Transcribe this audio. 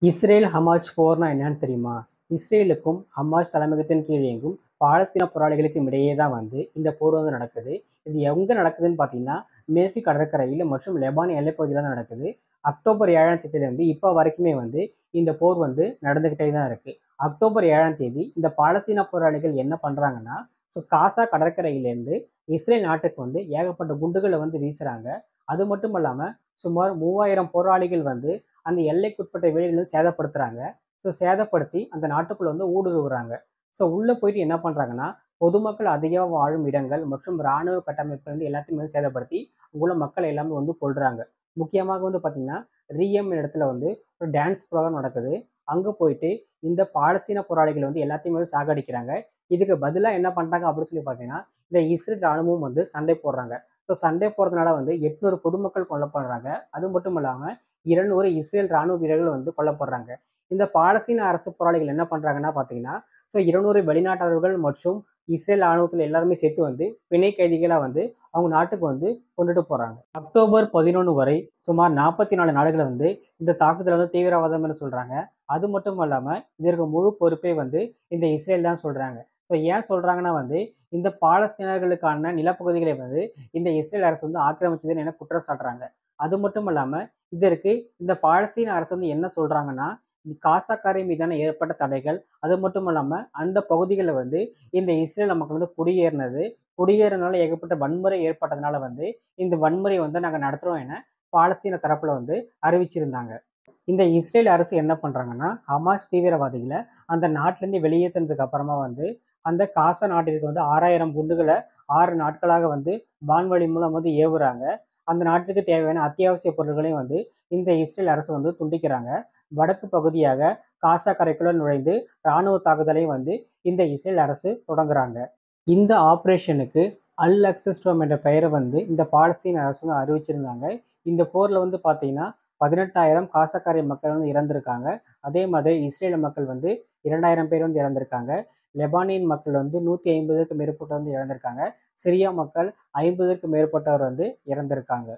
Israel Hamas போர்னா என்னன்னு தெரியுமா? இஸ்ரேலுக்கும் ஹமாஸ் தலைமையகத்தின் கீழ் இயங்கும் பாலஸ்தீன போராளிகளுக்கும் இடையே தான் இந்த போர் நடக்குது. இது எங்க நடக்குதுன்னு பார்த்தீங்கன்னா, மேற்கு கடற்கரையில் மற்றும் லெபான் எல்லைப்பகுதியில் தான் நடக்குது. அக்டோபர் 7ஆம் தேதியிலிருந்து இப்போ வரைக்குமே இந்த போர் நடந்துகிட்டே தான் இருக்கு. அக்டோபர் 7ஆம் தேதி இந்த பாலஸ்தீன போராளிகள் என்ன பண்றாங்கன்னா, காசா கடற்கரையிலேருந்து இஸ்ரேல் நாட்டுக்கு ஏகப்பட்ட குண்டுகளை வீசுறாங்க. அது மட்டும் இல்லாம சுமார் 3000 போராளிகள் அந்த எல்லைக்குட்பட்ட வீடுகளை சேதப்படுத்துறாங்க. சேதப்படுத்தி அந்த நாட்டுக்குள்ள ஊடுருவுறாங்க. உள்ள போயிட்டு என்ன பண்றாங்கன்னா, பொதுமக்கள் அதிகம் வாழும் இடங்கள் மற்றும் இராணுவ கட்டமைப்பு எல்லாத்தையுமே சேதப்படுத்தி அங்குள்ள மக்கள் எல்லாமே கொல்றாங்க. முக்கியமாக பார்த்தீங்கன்னா, ரீயம் இடத்துல ஒரு டான்ஸ் ப்ரோகிராம் நடக்குது. அங்க போயிட்டு இந்த பாலஸ்தீன போராளிகள் எல்லாத்தையுமே சாகடிக்கிறாங்க. இதுக்கு பதிலா என்ன பண்றாங்க அப்படின்னு சொல்லி பார்த்தீங்கன்னா, இந்த இஸ்ரேல் ராணுவமும் சண்டை போடுறாங்க. சண்டை போடுறதுனால 800 பொதுமக்கள் கொல்லப்படுறாங்க. அது மட்டும் இல்லாம 200 இஸ்ரேல் ராணுவ வீரர்கள் கொல்லப்படுறாங்க. இந்த பாலஸ்தீன அரசு போராளிகள் என்ன பண்றாங்கன்னா பார்த்தீங்கன்னா, 200 வெளிநாட்டவர்கள் மற்றும் இஸ்ரேல் ராணுவத்தில் எல்லாருமே சேர்த்து பிணை கைதிகளா அவங்க நாட்டுக்கு கொண்டுட்டு போறாங்க. அக்டோபர் 11 வரை சுமார் 44 நாடுகள் இந்த தாக்குதலை தீவிரவாதம் என்று சொல்றாங்க. அது மட்டும் இல்லாம இதற்கு முழு பொறுப்பே இந்த இஸ்ரேல் தான் சொல்றாங்க. ஏன் சொல்றாங்கன்னா இந்த பாலஸ்தீனர்களுக்கான நிலப்பகுதிகளை இந்த இஸ்ரேல் அரசு ஆக்கிரமிச்சதுன்னு என குற்றம் சாட்டுறாங்க. அது மட்டும் இல்லாம இதற்கு இந்த பாலஸ்தீன அரசு என்ன சொல்றாங்கன்னா, காசாக்காரை மீதான ஏற்பட்ட தடைகள், அது மட்டும் இல்லாம அந்த பகுதிகளில் இந்த இஸ்ரேல் மக்கள் குடியேறினால ஏகப்பட்ட வன்முறை ஏற்பட்டதுனால இந்த வன்முறையை நாங்க நடத்துறோம் என பாலஸ்தீன தரப்புல அறிவிச்சிருந்தாங்க. இந்த இஸ்ரேல் அரசு என்ன பண்றாங்கன்னா, ஹமாஸ் தீவிரவாதிகளை அந்த நாட்டிலிருந்து வெளியேற்றினதுக்கு அப்புறமா அந்த காசா நாட்டிற்கு 6000 குண்டுகளை 6 நாட்களாக வான்வழி மூலம் ஏவுறாங்க. அந்த நாட்டுக்கு தேவையான அத்தியாவசிய பொருட்களையும் இந்த இஸ்ரேல் அரசு துண்டிக்கிறாங்க. வடக்கு பகுதியாக காசா கரைக்குள்ள நுழைந்து இராணுவ தாக்குதலையும் இந்த இஸ்ரேல் அரசு தொடங்குறாங்க. இந்த ஆபரேஷனுக்கு அல் அக்ஸஸ் என்ற பெயரை இந்த பாலஸ்தீன அரசு அறிவிச்சிருந்தாங்க. இந்த போர்ல பார்த்தீங்கன்னா 18,000 காசாக்கரை மக்கள் இறந்திருக்காங்க. அதே மாதிரி இஸ்ரேல் மக்கள் 2000 பேர் இறந்திருக்காங்க. லெபானியன் மக்கள் 150க்கு மேற்பட்டவர் இறந்திருக்காங்க. சிரியா மக்கள் 50க்கு மேற்பட்டவர் இறந்திருக்காங்க.